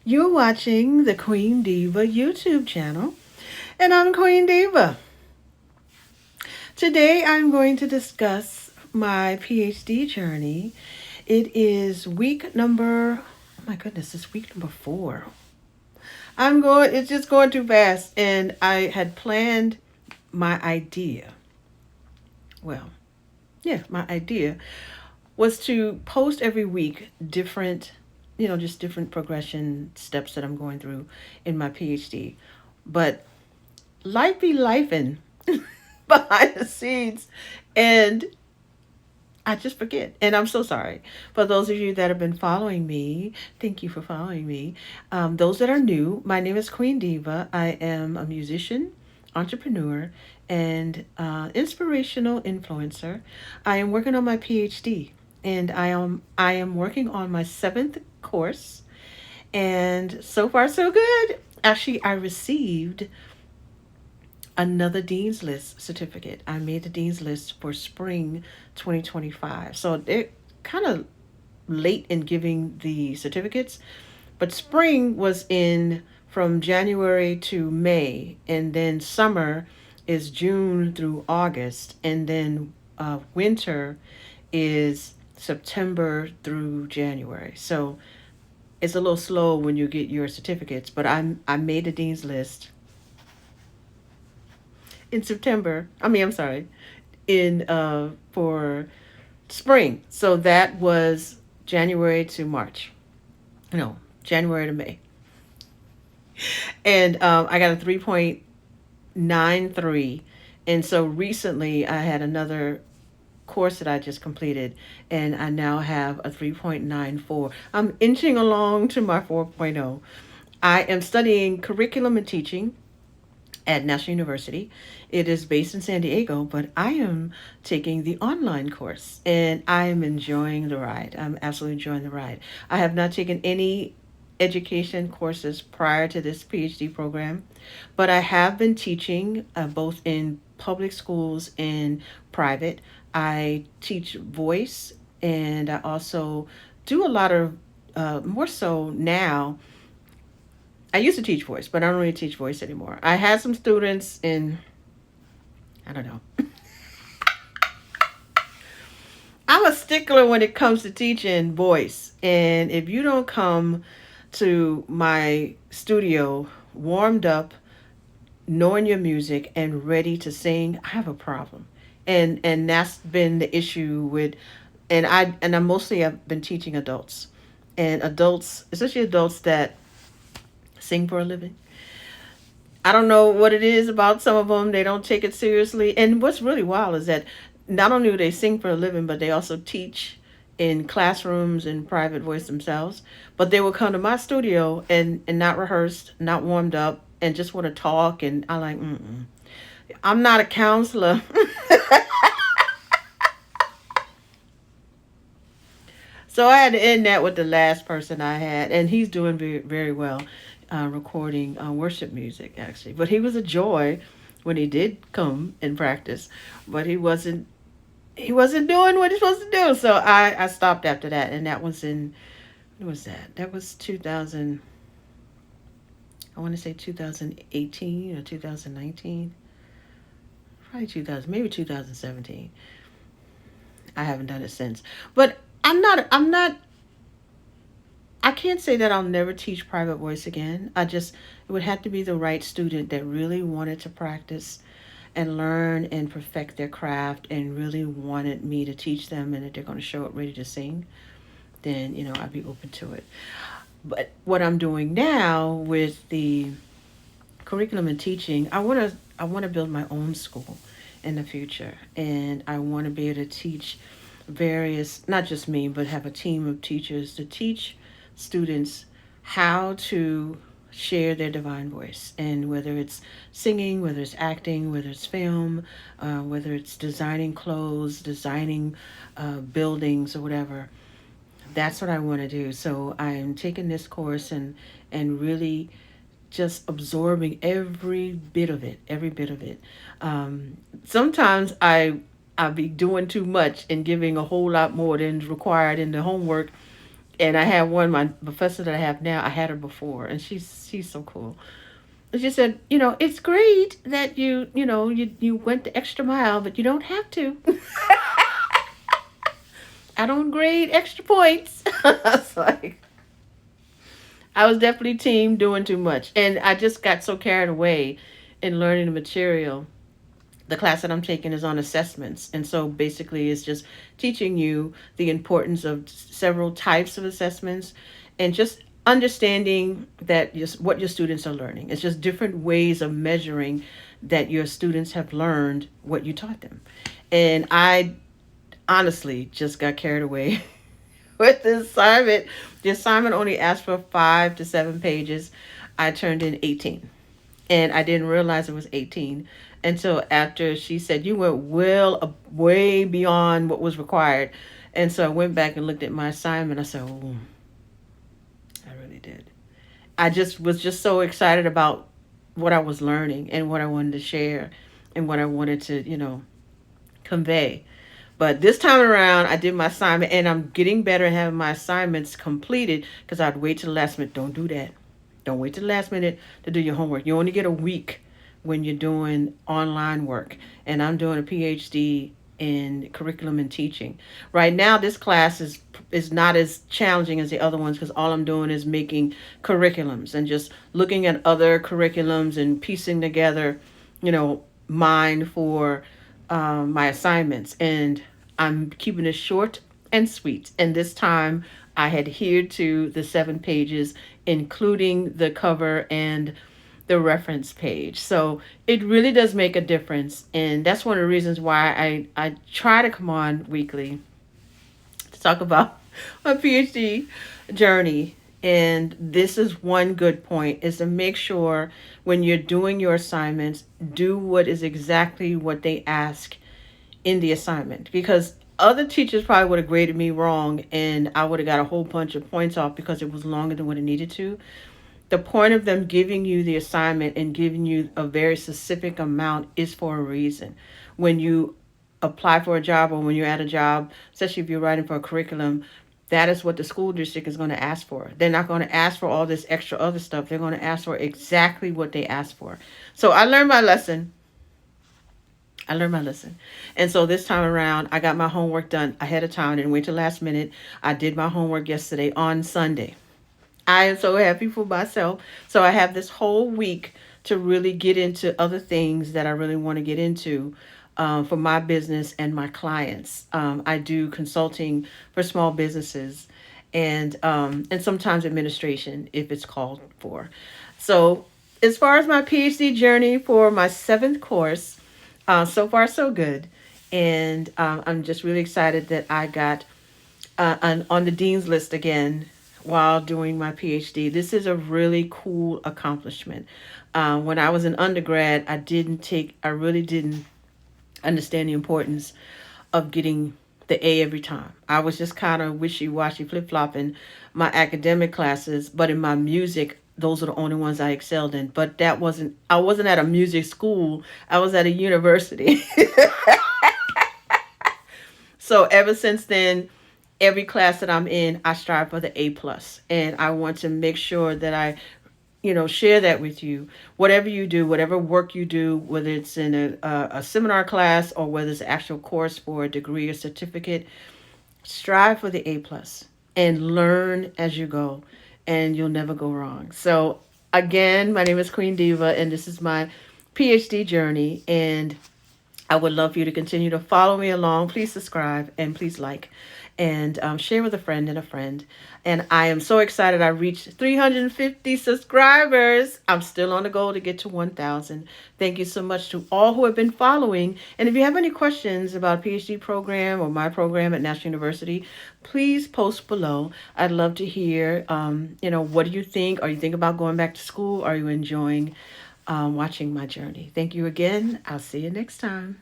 You're watching the Queen Diva YouTube channel, and I'm Queen Diva. Today I'm going to discuss my PhD journey. It is week number, oh my goodness, it's week number 4. It's just going too fast, and I had planned my idea. Well, yeah, my idea was to post every week different, just different progression steps that I'm going through in my PhD. But life be lifing behind the scenes, and I just forget. And I'm so sorry. For those of you that have been following me, thank you for following me. Those that are new, my name is Queen Diva. I am a musician, entrepreneur, and inspirational influencer. I am working on my PhD, and I am working on my 7th course, and so far so good. Actually, I received another Dean's List certificate. I made the Dean's List for spring 2025. So they're kind of late in giving the certificates, but spring was in from January to May, and then summer is June through August, and then winter is September through January. So it's a little slow when you get your certificates, but I made the Dean's List in September. I'm sorry, in for spring. So that was January to March. No, January to May. And I got a 3.93. And so recently I had another course that I just completed, and I now have a 3.94. I'm inching along to my 4.0. I am studying curriculum and teaching at National University. It is based in San Diego, but I am taking the online course, and I am enjoying the ride. I'm absolutely enjoying the ride. I have not taken any education courses prior to this PhD program, but I have been teaching both in public schools and private. I teach voice, and I also do a lot of more so now. I used to teach voice, but I don't really teach voice anymore. I had some students in, I don't know. I'm a stickler when it comes to teaching voice. And if you don't come to my studio warmed up, knowing your music and ready to sing, I have a problem. And that's been the issue with, and I mostly have been teaching adults, and adults, especially adults that sing for a living. I don't know what it is about some of them. They don't take it seriously. And what's really wild is that not only do they sing for a living, but they also teach in classrooms and private voice themselves. But they will come to my studio and not rehearsed, not warmed up, and just want to talk. And I'm like, mm-mm. I'm not a counselor. So I had to end that with the last person I had, and he's doing very, very well, recording worship music actually. But he was a joy when he did come and practice, but he wasn't doing what he's supposed to do. So I stopped after that, and that was in, what was that? That was 2000. I want to say 2018 or 2019, probably 2000, maybe 2017. I haven't done it since, but I can't say that I'll never teach private voice again. It would have to be the right student that really wanted to practice and learn and perfect their craft and really wanted me to teach them, and that they're going to show up ready to sing. Then, I'd be open to it. But what I'm doing now with the curriculum and teaching, I want to build my own school in the future, and I want to be able to teach various, not just me, but have a team of teachers to teach students how to share their divine voice, and whether it's singing, whether it's acting, whether it's film, whether it's designing clothes, designing buildings, or whatever. That's what I want to do. So I'm taking this course and really just absorbing every bit of it, every bit of it. Sometimes I'll be doing too much and giving a whole lot more than is required in the homework, And I had one, my professor that I have now, I had her before, and she's so cool. And she said, it's great that you went the extra mile, but you don't have to. I don't grade extra points. It's like I was definitely team doing too much, and I just got so carried away in learning the material. The class that I'm taking is on assessments. And so basically, it's just teaching you the importance of several types of assessments and just understanding that just what your students are learning. It's just different ways of measuring that your students have learned what you taught them. And I honestly just got carried away with the assignment. The assignment only asked for 5 to 7 pages. I turned in 18, and I didn't realize it was 18 until after she said you went way beyond what was required. And so I went back and looked at my assignment. I said, oh, I really did. I just was just so excited about what I was learning and what I wanted to share and what I wanted to, convey. But this time around, I did my assignment, and I'm getting better at having my assignments completed because I'd wait till the last minute. Don't do that. Don't wait till the last minute to do your homework. You only get a week when you're doing online work. And I'm doing a PhD in curriculum and teaching. Right now, this class is not as challenging as the other ones because all I'm doing is making curriculums and just looking at other curriculums and piecing together, mine for my assignments. And I'm keeping it short and sweet. And this time I adhered to the 7 pages, including the cover and the reference page. So it really does make a difference. And that's one of the reasons why I try to come on weekly to talk about my PhD journey. And this is one good point, is to make sure when you're doing your assignments, do what is exactly what they ask in the assignment. Because other teachers probably would have graded me wrong and I would have got a whole bunch of points off because it was longer than what it needed to. The point of them giving you the assignment and giving you a very specific amount is for a reason. When you apply for a job or when you're at a job, especially if you're writing for a curriculum, that is what the school district is going to ask for. They're not going to ask for all this extra other stuff. They're going to ask for exactly what they asked for. So I learned my lesson. And so this time around, I got my homework done ahead of time and wait till last minute. I did my homework yesterday on Sunday. I am so happy for myself. So I have this whole week to really get into other things that I really want to get into for my business and my clients. I do consulting for small businesses and sometimes administration if it's called for. So as far as my PhD journey for my 7th course, so far so good. And I'm just really excited that I got on the dean's list again while doing my PhD. This is a really cool accomplishment. When I was an undergrad, I really didn't understand the importance of getting the A every time. I was just kind of wishy-washy, flip-flopping my academic classes, but in my music, those are the only ones I excelled in. But I wasn't at a music school. I was at a university. So ever since then, every class that I'm in, I strive for the A plus, and I want to make sure that I, share that with you. Whatever you do, whatever work you do, whether it's in a seminar class or whether it's an actual course for a degree or certificate, strive for the A plus and learn as you go, and you'll never go wrong. So again, my name is Queen Diva, and this is my PhD journey, and I would love for you to continue to follow me along. Please subscribe and please like and share with a friend and a friend. And I am so excited. I reached 350 subscribers. I'm still on the goal to get to 1,000. Thank you so much to all who have been following. And if you have any questions about a PhD program or my program at National University, please post below. I'd love to hear, what do you think? Are you thinking about going back to school? Are you enjoying watching my journey? Thank you again. I'll see you next time.